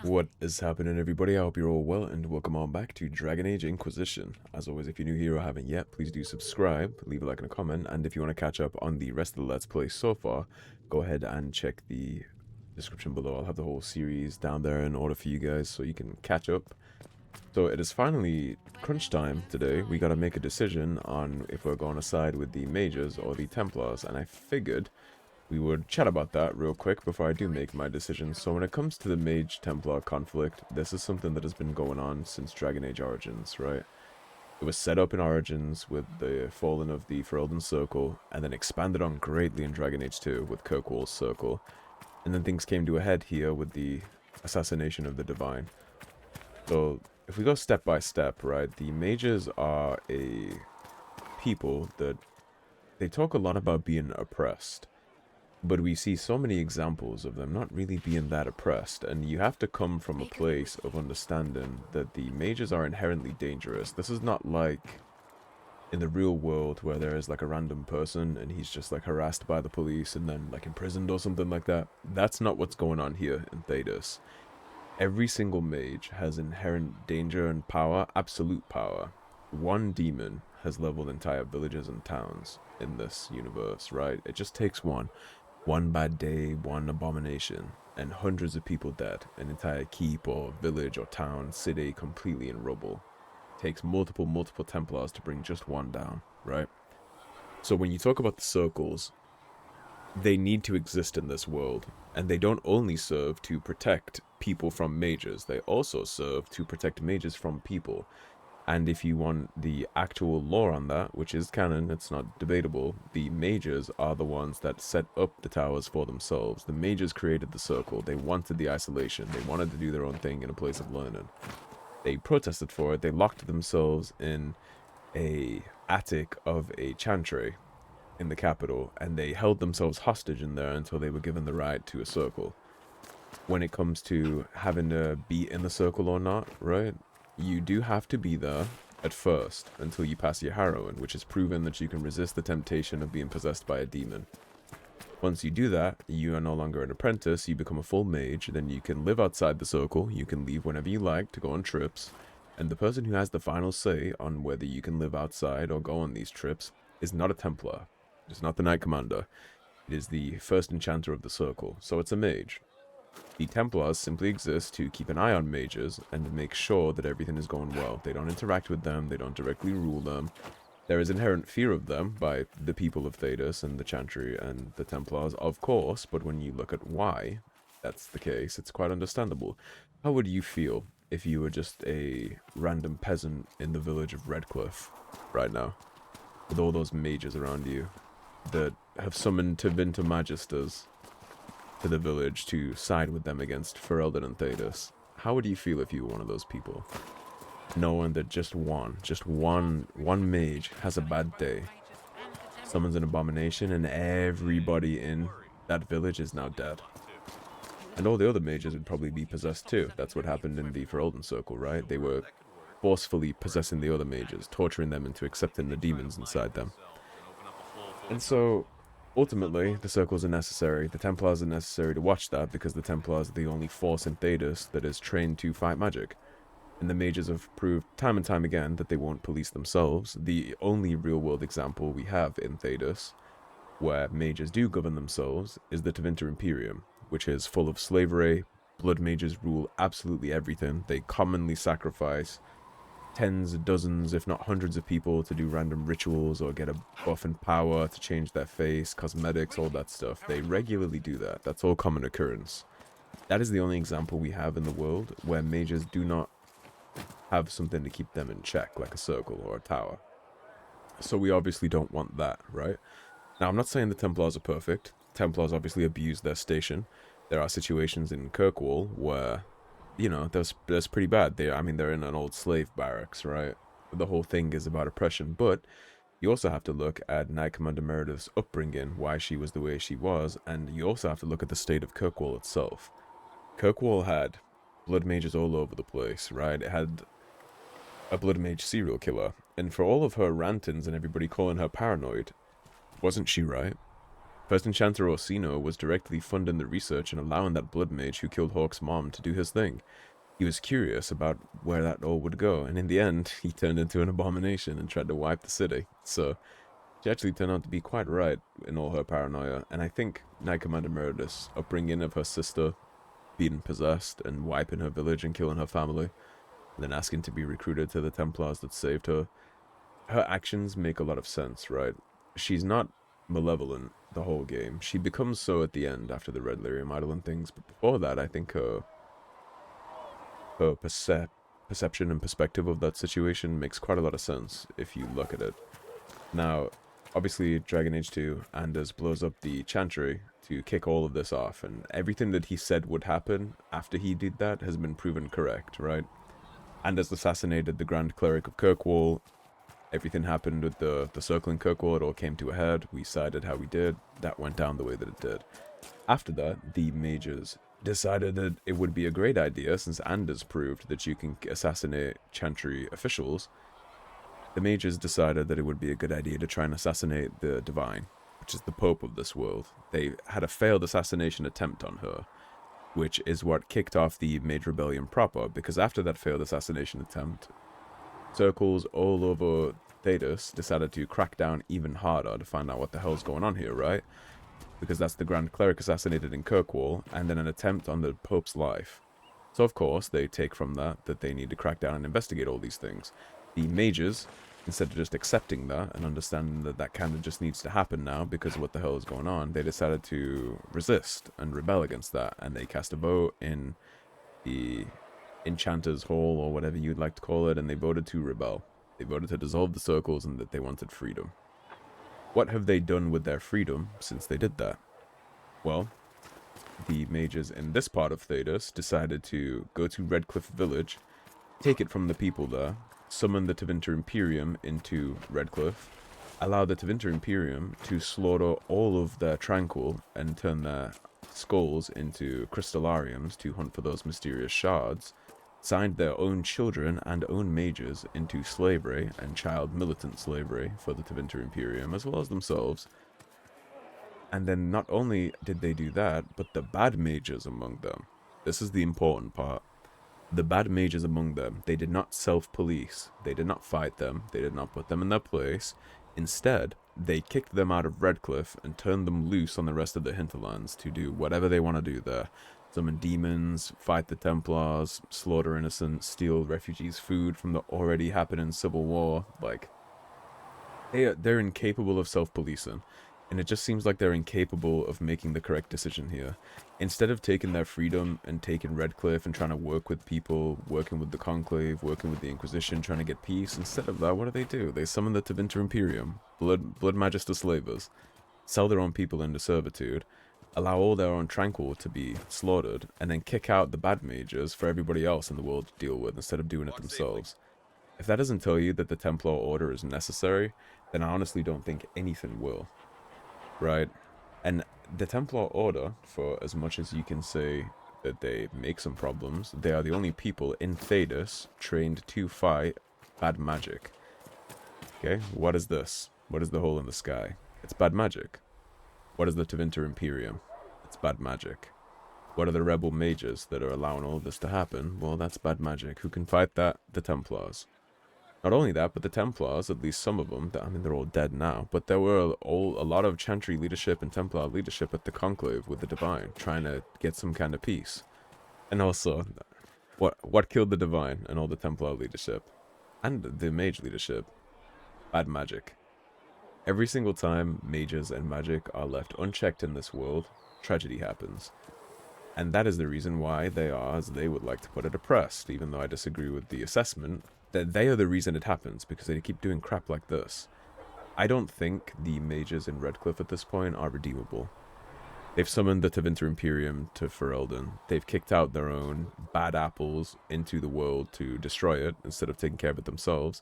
What is happening, everybody? I hope you're all well, and welcome on back to Dragon Age Inquisition. As always, if you're new here or haven't yet, please do subscribe, leave a like and a comment, and if you want to catch up on the rest of the Let's Play so far, go ahead and check the description below. I'll have the whole series down there in order for you guys so you can catch up. So it is finally crunch time today. We gotta make a decision on if we're going to side with the Mages or the Templars, and I figured we would chat about that real quick before I do make my decision. So when it comes to the Mage-Templar conflict, this is something that has been going on since Dragon Age Origins, right? It was set up in Origins with the falling of the Ferelden Circle, and then expanded on greatly in Dragon Age 2 with Kirkwall's Circle. And then things came to a head here with the assassination of the Divine. So if we go step by step, right, the Mages are a people that they talk a lot about being oppressed. But we see so many examples of them not really being that oppressed, and you have to come from a place of understanding that the mages are inherently dangerous. This is not like in the real world where there is like a random person and he's just like harassed by the police and then like imprisoned or something like that. That's not what's going on here in Thedas. Every single mage has inherent danger and power, absolute power. One demon has leveled entire villages and towns in this universe, right? It just takes one. One bad day, one abomination, and hundreds of people dead, an entire keep or village or town, city completely in rubble. It takes multiple Templars to bring just one down, right? So when you talk about the circles, they need to exist in this world, and they don't only serve to protect people from mages, they also serve to protect mages from people. And if you want the actual lore on that, which is canon, it's not debatable, the mages are the ones that set up the towers for themselves. The mages created the circle. They wanted the isolation. They wanted to do their own thing in a place of learning. They protested for it. They locked themselves in a attic of a chantry in the capital, and they held themselves hostage in there until they were given the right to a circle. When it comes to having to be in the circle or not, right? You do have to be there at first until you pass your heroin, which is proven that you can resist the temptation of being possessed by a demon. Once you do that, you are no longer an apprentice, you become a full mage, then you can live outside the circle, you can leave whenever you like to go on trips, and the person who has the final say on whether you can live outside or go on these trips is not a Templar. It's not the Knight Commander. It is the first enchanter of the circle, so it's a mage. The Templars simply exist to keep an eye on mages and to make sure that everything is going well. They don't interact with them, they don't directly rule them. There is inherent fear of them by the people of Thedas and the Chantry and the Templars, of course, but when you look at why that's the case, it's quite understandable. How would you feel if you were just a random peasant in the village of Redcliffe right now, with all those mages around you that have summoned Tevinter Magisters to the village to side with them against Ferelden and Thedas? How would you feel if you were one of those people? Knowing that just one mage has a bad day, summons an abomination, and everybody in that village is now dead. And all the other mages would probably be possessed too. That's what happened in the Ferelden Circle, right? They were forcefully possessing the other mages, torturing them into accepting the demons inside them. And so ultimately, the circles are necessary. The Templars are necessary to watch that because the Templars are the only force in Thedas that is trained to fight magic. And the mages have proved time and time again that they won't police themselves. The only real-world example we have in Thedas where mages do govern themselves is the Tevinter Imperium, which is full of slavery. Blood mages rule absolutely everything. They commonly sacrifice tens, dozens, if not hundreds of people to do random rituals or get a buff in power to change their face, cosmetics, all that stuff. They regularly do that. That's all common occurrence. That is the only example we have in the world where mages do not have something to keep them in check, like a circle or a tower. So we obviously don't want that, right? Now, I'm not saying the Templars are perfect. Templars obviously abuse their station. There are situations in Kirkwall where, you know, that's pretty bad. They're in an old slave barracks, right? The whole thing is about oppression, but you also have to look at Knight Commander Meredith's upbringing, why she was the way she was, and you also have to look at the state of Kirkwall itself. Kirkwall had blood mages all over the place, right? It had a blood mage serial killer, and for all of her rantings and everybody calling her paranoid, wasn't she right? First Enchanter Orsino was directly funding the research and allowing that blood mage who killed Hawk's mom to do his thing. He was curious about where that all would go, and in the end, he turned into an abomination and tried to wipe the city. So, she actually turned out to be quite right in all her paranoia, and I think Knight Commander Meredith's upbringing of her sister being possessed and wiping her village and killing her family, and then asking to be recruited to the Templars that saved her, her actions make a lot of sense, right? She's not malevolent the whole game. She becomes so at the end after the Red Lyrium Idol and things, but before that, I think her perception and perspective of that situation makes quite a lot of sense if you look at it. Now, obviously, Dragon Age 2, Anders blows up the Chantry to kick all of this off, and everything that he said would happen after he did that has been proven correct, right? Anders assassinated the Grand Cleric of Kirkwall. Everything happened with the circling Kirkwall. It all came to a head. We sided how we did. That went down the way that it did. After that, the mages decided that it would be a great idea, since Anders proved that you can assassinate Chantry officials. The mages decided that it would be a good idea to try and assassinate the Divine, which is the Pope of this world. They had a failed assassination attempt on her, which is what kicked off the Mage Rebellion proper, because after that failed assassination attempt, circles all over Thedas decided to crack down even harder to find out what the hell's going on here, right? Because that's the Grand Cleric assassinated in Kirkwall, and then an attempt on the Pope's life. So of course, they take from that they need to crack down and investigate all these things. The mages, instead of just accepting that and understanding that that kind of just needs to happen now because of what the hell is going on, they decided to resist and rebel against that, and they cast a vote in the Enchanter's Hall, or whatever you'd like to call it, and they voted to rebel. They voted to dissolve the circles and that they wanted freedom. What have they done with their freedom since they did that? Well, the mages in this part of Thedas decided to go to Redcliffe Village, take it from the people there, summon the Tevinter Imperium into Redcliffe, allow the Tevinter Imperium to slaughter all of their Tranquil and turn their skulls into crystallariums to hunt for those mysterious shards, signed their own children and own mages into slavery and child militant slavery for the Tevinter Imperium, as well as themselves. And then not only did they do that, but the bad mages among them. This is the important part. The bad mages among them, they did not self-police. They did not fight them. They did not put them in their place. Instead, they kicked them out of Redcliffe and turned them loose on the rest of the hinterlands to do whatever they want to do there. Summon demons, fight the Templars, slaughter innocents, steal refugees' food from the already happening civil war. Like, they're incapable of self-policing. And it just seems like they're incapable of making the correct decision here. Instead of taking their freedom and taking Redcliffe and trying to work with people, working with the Conclave, working with the Inquisition, trying to get peace, instead of that, what do? They summon the Tevinter Imperium, Blood Magister slavers, sell their own people into servitude, allow all their own Tranquil to be slaughtered, and then kick out the bad mages for everybody else in the world to deal with instead of doing it themselves. If that doesn't tell you that the Templar Order is necessary, then I honestly don't think anything will. Right? And the Templar Order, for as much as you can say that they make some problems, they are the only people in Thedas trained to fight bad magic. Okay? What is this? What is the hole in the sky? It's bad magic. What is the Tevinter Imperium? It's bad magic. What are the rebel mages that are allowing all this to happen? Well, that's bad magic. Who can fight that? The Templars. Not only that, but the Templars, at least some of them, I mean, they're all dead now, but there were a lot of Chantry leadership and Templar leadership at the Conclave with the Divine, trying to get some kind of peace. And also, what killed the Divine and all the Templar leadership? And the Mage leadership? Bad magic. Every single time mages and magic are left unchecked in this world, tragedy happens. And that is the reason why they are, as they would like to put it, oppressed, even though I disagree with the assessment. That they are the reason it happens, because they keep doing crap like this. I don't think the mages in Redcliffe at this point are redeemable. They've summoned the Tevinter Imperium to Ferelden. They've kicked out their own bad apples into the world to destroy it, instead of taking care of it themselves.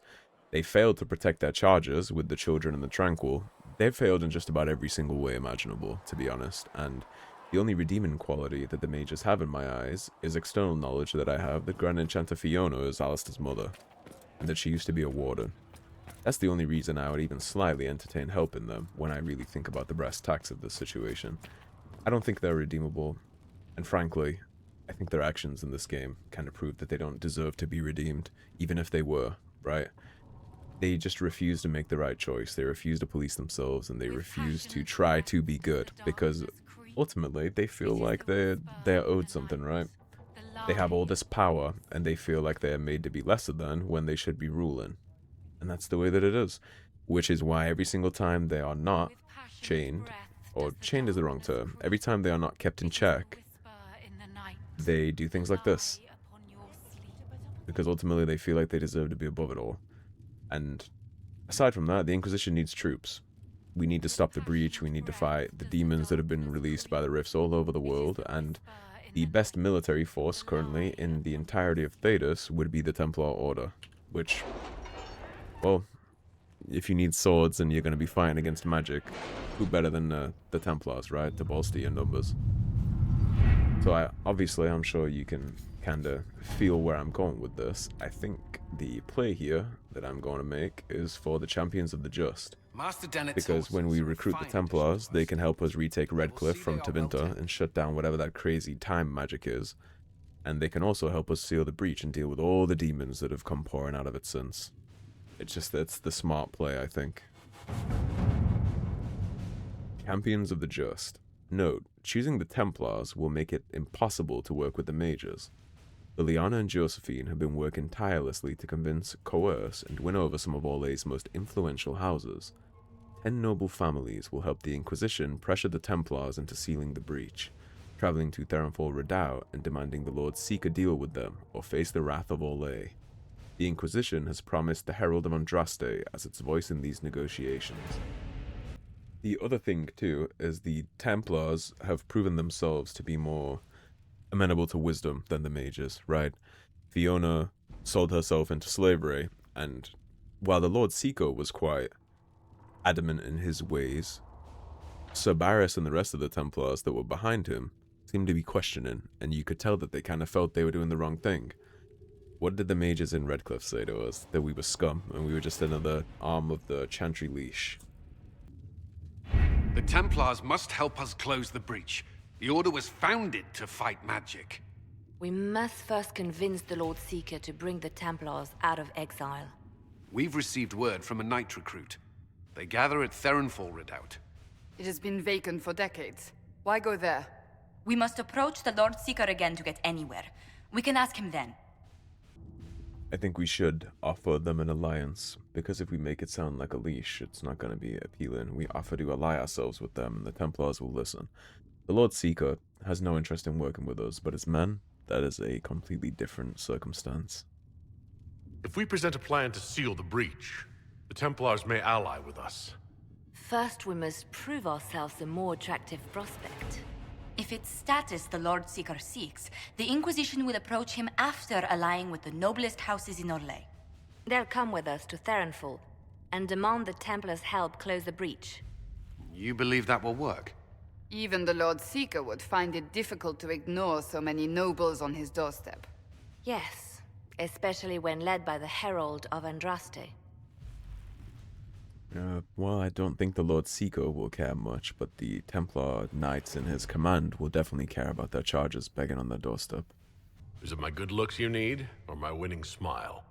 They failed to protect their chargers with the children and the Tranquil. They've failed in just about every single way imaginable, to be honest, and the only redeeming quality that the mages have in my eyes is external knowledge that I have that Grand Enchanter Fiona is Alistair's mother, and that she used to be a warden. That's the only reason I would even slightly entertain helping them when I really think about the brass tacks of this situation. I don't think they're redeemable, and frankly, I think their actions in this game kind of prove that they don't deserve to be redeemed, even if they were, right? They just refuse to make the right choice. They refuse to police themselves, and they refuse to try to be good, because ultimately they feel like they're owed something, right? They have all this power, and they feel like they're made to be lesser than when they should be ruling. And that's the way that it is. Which is why every single time they are not chained, or chained is the wrong term, every time they are not kept in check, they do things like this. Because ultimately they feel like they deserve to be above it all. And aside from that, the Inquisition needs troops. We need to stop the breach, we need to fight the demons that have been released by the rifts all over the world, and the best military force currently in the entirety of Thedas would be the Templar Order, which, well, if you need swords and you're going to be fighting against magic, who better than the Templars, right, to bolster your numbers? So obviously I'm sure you can kind of feel where I'm going with this. I think the play here that I'm going to make is for the Champions of the Just. Because when we recruit the Templars, they can help us retake Redcliffe from Tevinter and shut down whatever that crazy time magic is. And they can also help us seal the breach and deal with all the demons that have come pouring out of it since. It's the smart play, I think. Champions of the Just. Note, choosing the Templars will make it impossible to work with the Mages. Liliana and Josephine have been working tirelessly to convince, coerce, and win over some of Orlay's most influential houses. 10 noble families will help the Inquisition pressure the Templars into sealing the breach, traveling to Therinfal Redoubt and demanding the Lord seek a deal with them or face the wrath of Orlay. The Inquisition has promised the Herald of Andraste as its voice in these negotiations. The other thing, too, is the Templars have proven themselves to be more amenable to wisdom than the Mages, right? Fiona sold herself into slavery, and while the Lord Seeker was quite adamant in his ways, Sir Barris and the rest of the Templars that were behind him seemed to be questioning, and you could tell that they kind of felt they were doing the wrong thing. What did the Mages in Redcliffe say to us? That we were scum, and we were just another arm of the Chantry Leash. The Templars must help us close the breach. The Order was founded to fight magic. We must first convince the Lord Seeker to bring the Templars out of exile. We've received word from a knight recruit. They gather at Therinfal Redoubt. It has been vacant for decades. Why go there? We must approach the Lord Seeker again to get anywhere. We can ask him then. I think we should offer them an alliance, because if we make it sound like a leash, it's not going to be appealing. We offer to ally ourselves with them, and the Templars will listen. The Lord Seeker has no interest in working with us, but as men, that is a completely different circumstance. If we present a plan to seal the breach, the Templars may ally with us. First, we must prove ourselves a more attractive prospect. If it's status the Lord Seeker seeks, the Inquisition will approach him after allying with the noblest houses in Orlais. They'll come with us to Therinfal and demand the Templars help close the breach. You believe that will work? Even the Lord Seeker would find it difficult to ignore so many nobles on his doorstep. Yes, especially when led by the Herald of Andraste. Well, I don't think the Lord Seeker will care much, but the Templar knights in his command will definitely care about their charges begging on their doorstep. Is it my good looks you need, or my winning smile?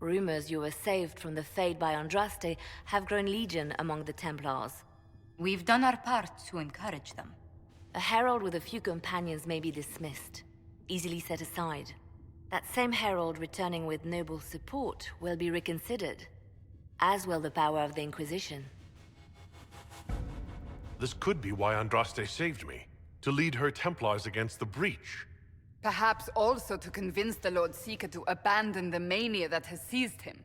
Rumors you were saved from the fate by Andraste have grown legion among the Templars. We've done our part to encourage them. A herald with a few companions may be dismissed, easily set aside. That same herald returning with noble support will be reconsidered, as will the power of the Inquisition. This could be why Andraste saved me, to lead her Templars against the breach. Perhaps also to convince the Lord Seeker to abandon the mania that has seized him.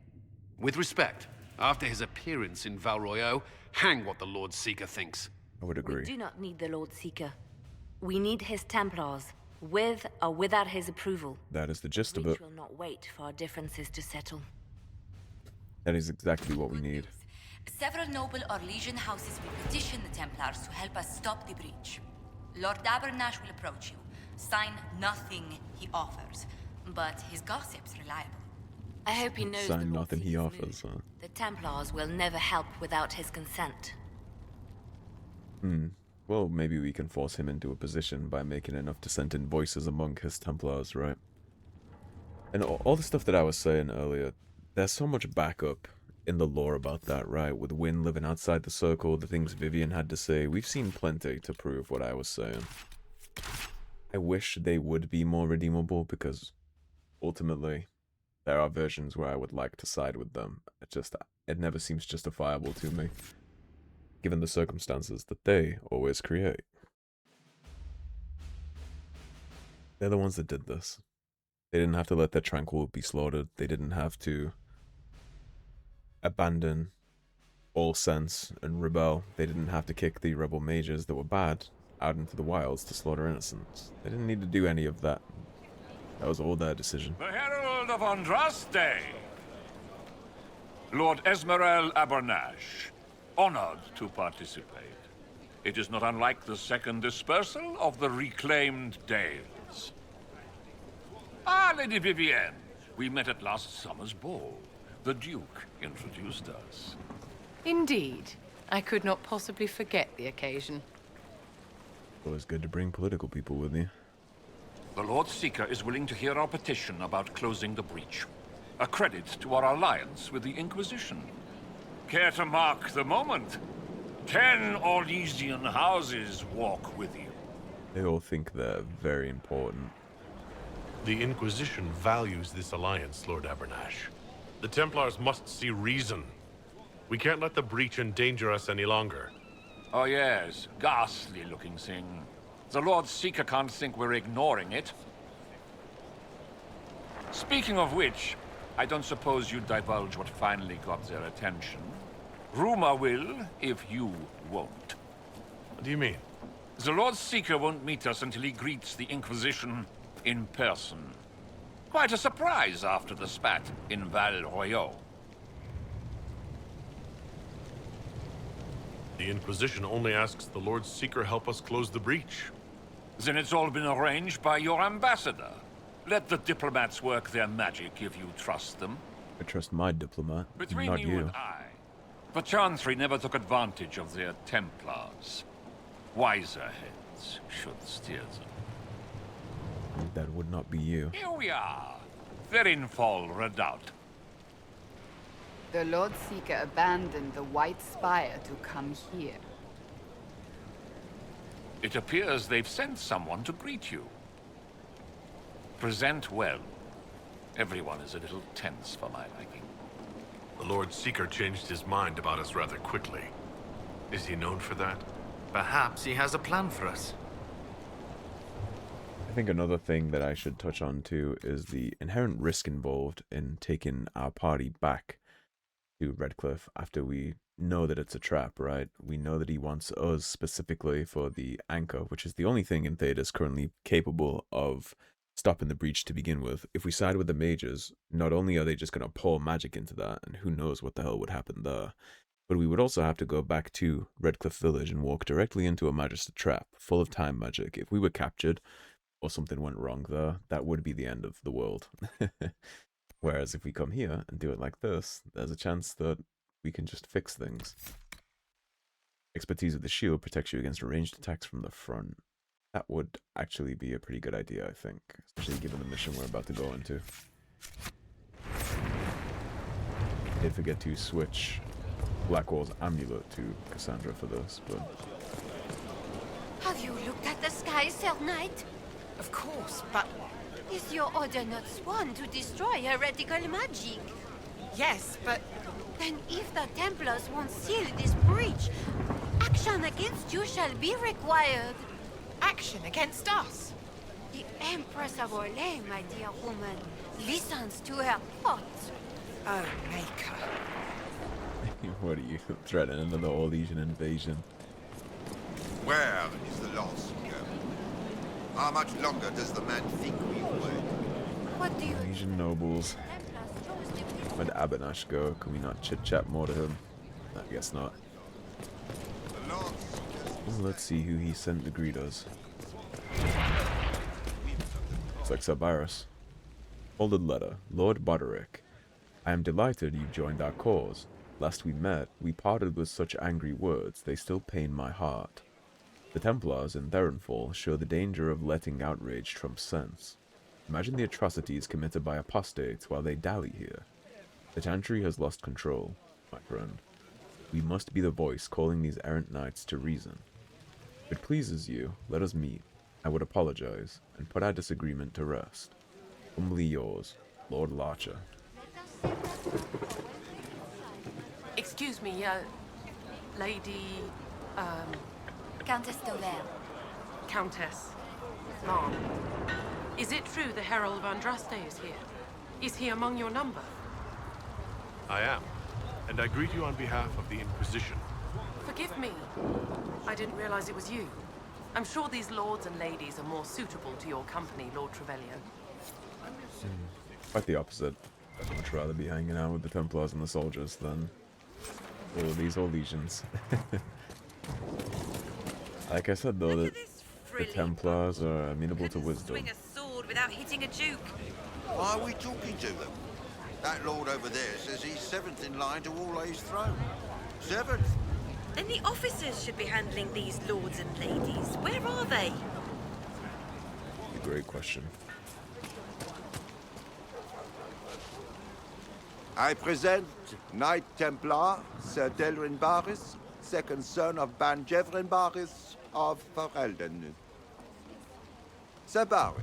With respect, after his appearance in Val Royeaux, hang what the Lord Seeker thinks. I would agree. We do not need the Lord Seeker. We need his Templars, with or without his approval. That is the gist of We it. will not wait for our differences to settle. That is exactly what we need. Several noble Orlesian houses will petition the Templars to help us stop the breach. Lord Abernash will approach you. Sign nothing he offers, but his gossip's reliable. I hope he knows the Sign Lord nothing he Seeker's offers, mood. huh? The Templars will never help without his consent. Well, maybe we can force him into a position by making enough dissenting voices among his Templars, right? And all the stuff that I was saying earlier, there's so much backup in the lore about that, right? With Wynn living outside the circle, the things Vivian had to say, we've seen plenty to prove what I was saying. I wish they would be more redeemable, because ultimately, there are versions where I would like to side with them. It never seems justifiable to me, given the circumstances that they always create. They're the ones that did this. They didn't have to let their Tranquil be slaughtered. They didn't have to abandon all sense and rebel. They didn't have to kick the rebel mages that were bad out into the wilds to slaughter innocents. They didn't need to do any of that. That was all their decision. The Herald of Andraste! Lord Esmerel Abernash, honored to participate. It is not unlike the second dispersal of the reclaimed Dales. Ah, Lady Vivienne, we met at last summer's ball. The Duke introduced us. Indeed. I could not possibly forget the occasion. Always good to bring political people with you. The Lord Seeker is willing to hear our petition about closing the breach. A credit to our alliance with the Inquisition. Care to mark the moment? 10 Orlesian houses walk with you. They all think they're very important. The Inquisition values this alliance, Lord Abernash. The Templars must see reason. We can't let the breach endanger us any longer. Oh yes, ghastly looking thing. The Lord Seeker can't think we're ignoring it. Speaking of which, I don't suppose you'd divulge what finally got their attention. Rumor will, if you won't. What do you mean? The Lord Seeker won't meet us until he greets the Inquisition in person. Quite a surprise after the spat in Val Royaux. The Inquisition only asks the Lord Seeker help us close the breach. Then it's all been arranged by your ambassador. Let the diplomats work their magic if you trust them. I trust my diplomat, Between not you you. and I, the Chantry never took advantage of their Templars. Wiser heads should steer them. That would not be you. Here we are. Therinfal Redoubt. The Lord Seeker abandoned the White Spire to come here. It appears they've sent someone to greet you. Present well. Everyone is a little tense for my liking. The Lord Seeker changed his mind about us rather quickly. Is he known for that? Perhaps he has a plan for us. I think another thing that I should touch on too is the inherent risk involved in taking our party back to Redcliffe after we know that it's a trap, right? We know that he wants us specifically for the anchor, which is the only thing in Thedas currently capable of stopping the breach to begin with. If we side with the mages, not only are they just going to pour magic into that, and who knows what the hell would happen there, but we would also have to go back to Redcliffe Village and walk directly into a magister trap full of time magic. If we were captured or something went wrong there, that would be the end of the world. Whereas if we come here and do it like this, there's a chance that we can just fix things. Expertise with the shield protects you against ranged attacks from the front. That would actually be a pretty good idea, I think, especially given the mission we're about to go into. I did forget to switch Blackwall's amulet to Cassandra for this, but... Have you looked at the sky, Sir Knight? Of course, but... Is your order not sworn to destroy heretical magic? Yes, but... Then if the Templars won't seal this breach, action against you shall be required. Action against us? The Empress of Orlais, my dear woman, listens to her thoughts. Oh, Maker. What are you, threatening another Orlesian invasion? Where is the Lord Seeker? How much longer does the man think we would? What do you... Orlesian nobles. Where'd Abernash go? Can we not chit-chat more to him? I guess not. The Lord Seeker's... Well, let's see who he sent to greet us. Looks like Cerberus. Folded letter. Lord Boderick. I am delighted you've joined our cause. Last we met, we parted with such angry words, they still pain my heart. The Templars in Therinfal show the danger of letting outrage trump sense. Imagine the atrocities committed by apostates while they dally here. The Chantry has lost control, my friend. We must be the voice calling these errant knights to reason. If it pleases you, let us meet. I would apologize, and put our disagreement to rest. Humbly yours, Lord Larcher. Excuse me, Lady... Countess Dover. Countess. Mom. Is it true the Herald of Andraste is here? Is he among your number? I am, and I greet you on behalf of the Inquisition. Forgive me. I didn't realize it was you. I'm sure these lords and ladies are more suitable to your company, Lord Trevelyan. Quite the opposite. I'd much rather be hanging out with the Templars and the soldiers than all of these old legions. Like I said though, that the Templars are amenable to wisdom. Swing a sword without hitting a duke. Why are we talking to them? That lord over there says he's 7th in line to Orla's throne. 7th? Then the officers should be handling these lords and ladies. Where are they? A great question. I present Knight Templar, Sir Delrin Barris, second son of Ban Jevrin Barris of Ferelden. Sir Barris,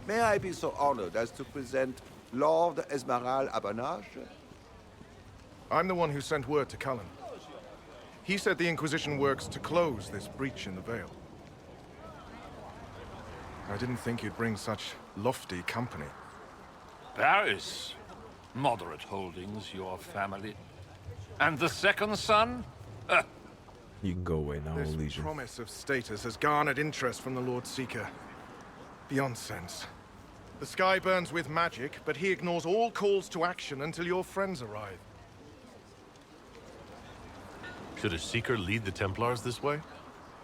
may I be so honored as to present Lord Esmeralda Abernage? I'm the one who sent word to Cullen. He said the Inquisition works to close this breach in the Vale. I didn't think you'd bring such lofty company. Barris. Moderate holdings, your family. And the second son? You can go away now, This Legion. promise of status has garnered interest from the Lord Seeker. Beyond sense. The sky burns with magic, but he ignores all calls to action until your friends arrive. Should a Seeker lead the Templars this way?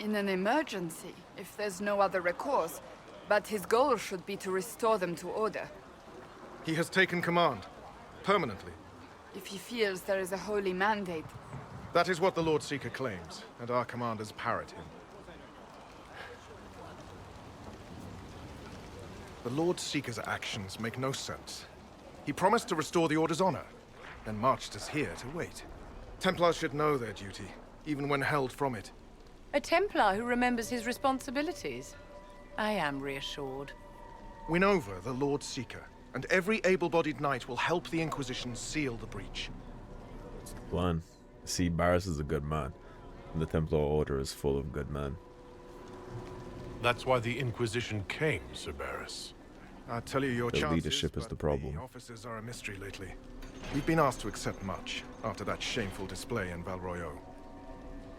In an emergency, if there's no other recourse. But his goal should be to restore them to order. He has taken command. Permanently. If he feels there is a holy mandate. That is what the Lord Seeker claims, and our commanders parrot him. The Lord Seeker's actions make no sense. He promised to restore the Order's honor, then marched us here to wait. Templars should know their duty, even when held from it. A Templar who remembers his responsibilities. I am reassured. Win over the Lord Seeker, and every able-bodied knight will help the Inquisition seal the breach. It's the plan. See, Barris is a good man, and the Templar Order is full of good men. That's why the Inquisition came, Sir Barris. I tell you, your Their chances, leadership is but the problem. The officers are a mystery lately. We've been asked to accept much after that shameful display in Valroyo.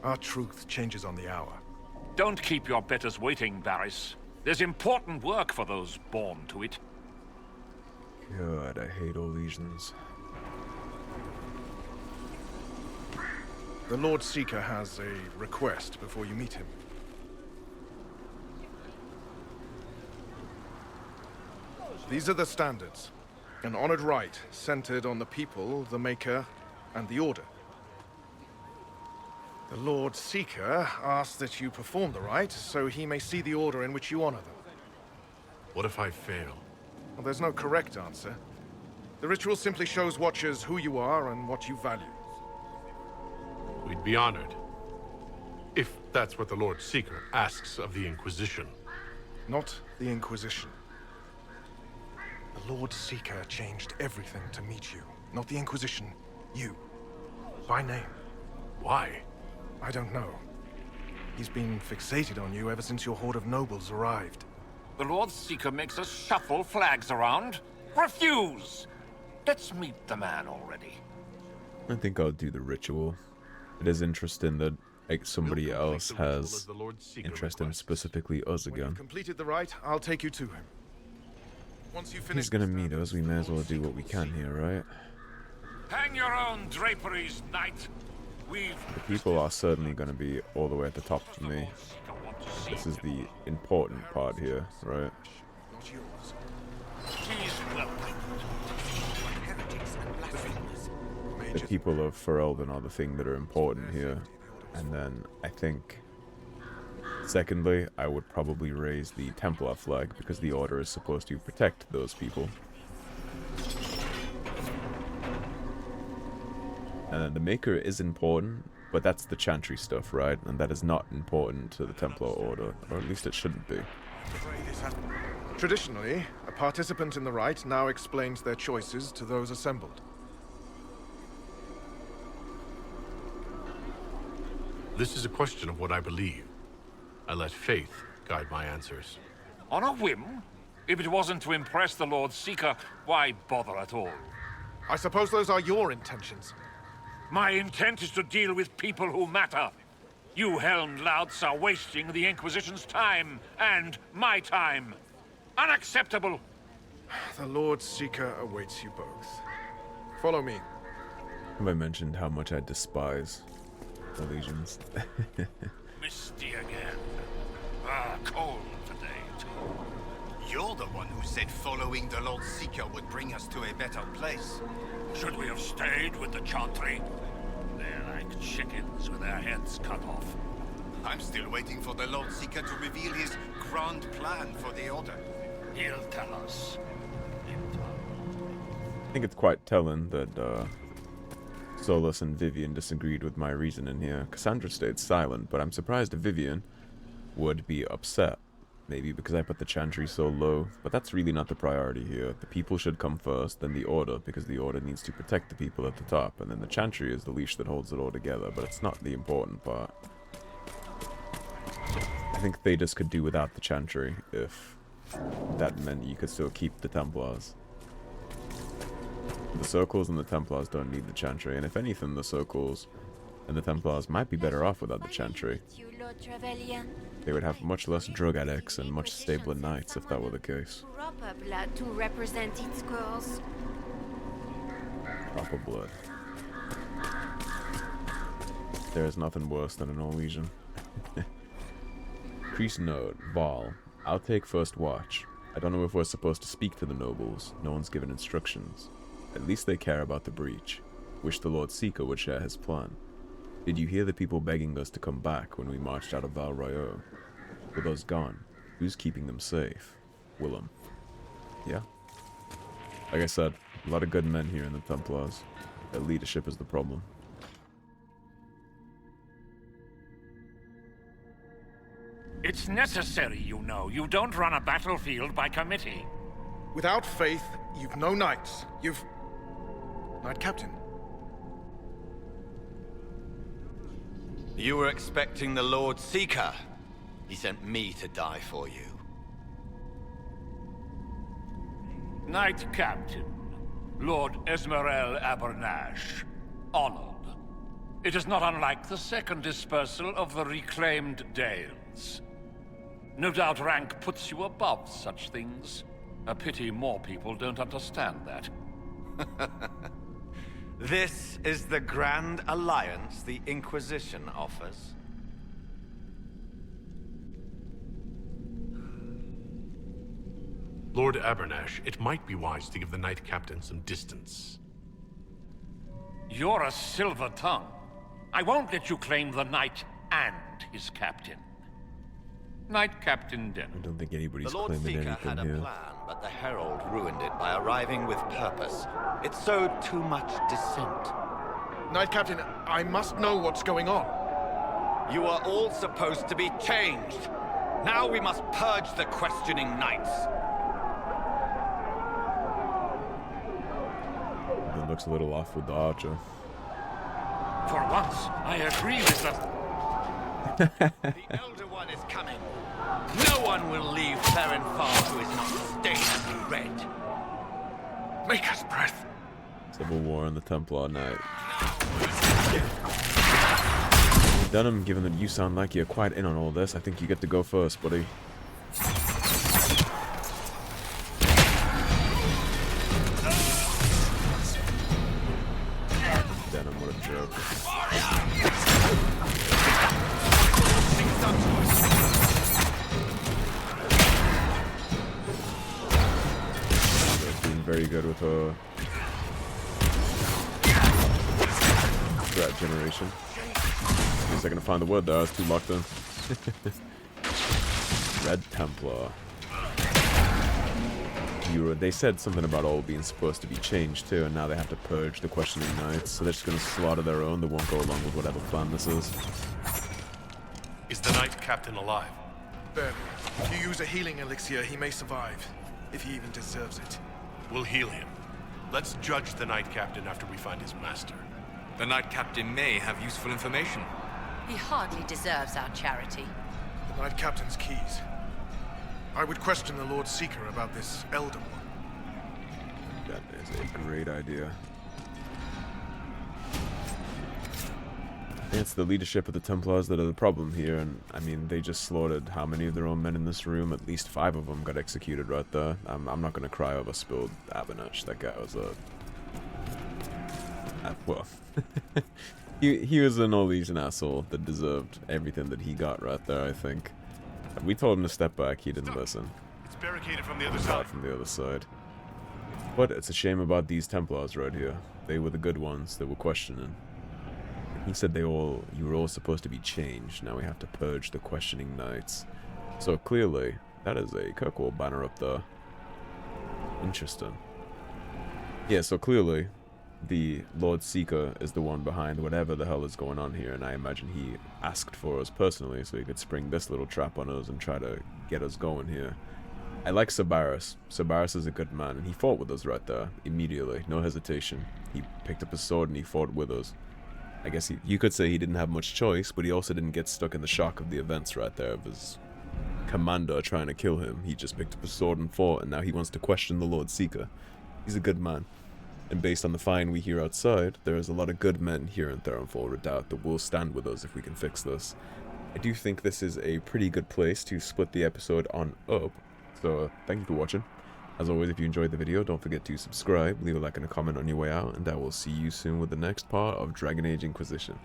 Our truth changes on the hour. Don't keep your betters waiting, Barris. There's important work for those born to it. God, I hate all legions. The Lord Seeker has a request before you meet him. These are the standards. An honored right centered on the people, the Maker, and the Order. The Lord Seeker asks that you perform the rite so he may see the order in which you honor them. What if I fail? Well, there's no correct answer. The ritual simply shows Watchers who you are and what you value. We'd be honored. If that's what the Lord Seeker asks of the Inquisition. Not the Inquisition. The Lord Seeker changed everything to meet you. Not the Inquisition. You. By name. Why? I don't know. He's been fixated on you ever since your horde of nobles arrived. The Lord Seeker makes us shuffle flags around. Refuse! Let's meet the man already. I think I'll do the ritual. It is interesting that like somebody else has interest in specifically us When you've again. completed the rite, I'll take you to him. Once you finish He's gonna meet us, we may as well do what we can here, right? Hang your own draperies, knight. The people are certainly gonna be all the way at the top for me. This is the important part here, right? He's welcome. Heretics and blasphemers. the people of Ferelden are the thing that are important here. And then I think, secondly, I would probably raise the Templar flag because the Order is supposed to protect those people. And then the Maker is important, but that's the Chantry stuff, right? And that is not important to the Templar Order, or at least it shouldn't be. Traditionally, a participant in the rite now explains their choices to those assembled. This is a question of what I believe. I let faith guide my answers. On a whim? If it wasn't to impress the Lord Seeker, why bother at all? I suppose those are your intentions. My intent is to deal with people who matter. You helmed louts are wasting the Inquisition's time, and my time. Unacceptable! The Lord Seeker awaits you both. Follow me. Have I mentioned how much I despise the legions? Misty again. Ah, cold today, too. You're the one who said following the Lord Seeker would bring us to a better place. Should we have stayed with the Chantry? They're like chickens with their heads cut off. I'm still waiting for the Lord Seeker to reveal his grand plan for the Order. He'll tell us. I think it's quite telling that Solus and Vivian disagreed with my reasoning here. Cassandra stayed silent, but I'm surprised if Vivian would be upset. Maybe because I put the Chantry so low, but that's really not the priority here. The people should come first, then the Order, because the Order needs to protect the people at the top, and then the Chantry is the leash that holds it all together, but it's not the important part. I think Thedas could do without the Chantry, if that meant you could still keep the Templars. The Circles and the Templars don't need the Chantry, and if anything, the Circles and the Templars might be better off without the Chantry. They would have much less drug addicts and much stabler knights if that were the case. Proper blood to represent its cause. Proper blood. There is nothing worse than a Norwegian. Priest note, Val. I'll take first watch. I don't know if we're supposed to speak to the nobles. No one's given instructions. At least they care about the breach. Wish the Lord Seeker would share his plan. Did you hear the people begging us to come back when we marched out of Val Royeaux? With us gone, who's keeping them safe? Willem. Yeah. Like I said, a lot of good men here in the Templars. Their leadership is the problem. It's necessary, you know. You don't run a battlefield by committee. Without faith, you've no knights. You've... Knight Captain. You were expecting the Lord Seeker. He sent me to die for you. Knight Captain, Lord Esmerel Abernash, honored. It is not unlike the second dispersal of the reclaimed Dales. No doubt rank puts you above such things. A pity more people don't understand that. This is the grand alliance the Inquisition offers. Lord Abernash, it might be wise to give the Knight Captain some distance. You're a silver tongue. I won't let you claim the knight and his captain. Knight Captain Denham. I don't think anybody's the Lord claiming Seeker anything had a here. plan, but the Herald ruined it by arriving with purpose. It sowed too much dissent. Knight Captain, I must know what's going on. You are all supposed to be changed. Now we must purge the questioning knights. It looks a little off with the archer. For once, I agree with the... The Elder One is coming. No one will leave Therinfal who is not stained red. Maker's breath. Civil War and the Templar Knight. Dunham, given that you sound like you're quite in on all this, I think you get to go first, buddy. Dunham, what a joke. They're doing very good with her. threat generation. Give me a second to find the word there, I was too locked in. Red Templar. They said something about all being supposed to be changed too, and now they have to purge the questioning knights, so they're just gonna slaughter their own. They won't go along with whatever plan this is. Is the Knight Captain alive? Ben, if you use a healing elixir, he may survive, if he even deserves it. We'll heal him. Let's judge the Knight Captain after we find his master. The Knight Captain may have useful information. He hardly deserves our charity. The Knight Captain's keys. I would question the Lord Seeker about this Elder one. That is a great idea. It's the leadership of the Templars that are the problem here, and I mean, they just slaughtered how many of their own men in this room? At least 5 of them got executed right there. I'm not gonna cry over spilled Abernathy. That guy was a... well, he was an Norwegian asshole that deserved everything that he got right there, I think. We told him to step back, he didn't listen. It's barricaded from the other side. From the other side. But it's a shame about these Templars right here. They were the good ones that were questioning. He said you were all supposed to be changed. Now we have to purge the questioning knights. So clearly, that is a Kirkwall banner up there. Interesting. Yeah, so clearly, the Lord Seeker is the one behind whatever the hell is going on here, and I imagine he asked for us personally so he could spring this little trap on us and try to get us going here. I like Sabaris. Sabaris is a good man, and he fought with us right there, immediately, no hesitation. He picked up his sword and he fought with us. I guess you could say he didn't have much choice, but he also didn't get stuck in the shock of the events right there of his commander trying to kill him. He just picked up his sword and fought, and now he wants to question the Lord Seeker. He's a good man. And based on the find we hear outside, there is a lot of good men here in Therinfal Redoubt that will stand with us if we can fix this. I do think this is a pretty good place to split the episode on up, so thank you for watching. As always, if you enjoyed the video, don't forget to subscribe, leave a like and a comment on your way out, and I will see you soon with the next part of Dragon Age Inquisition.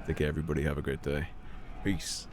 Take care everybody, have a great day. Peace.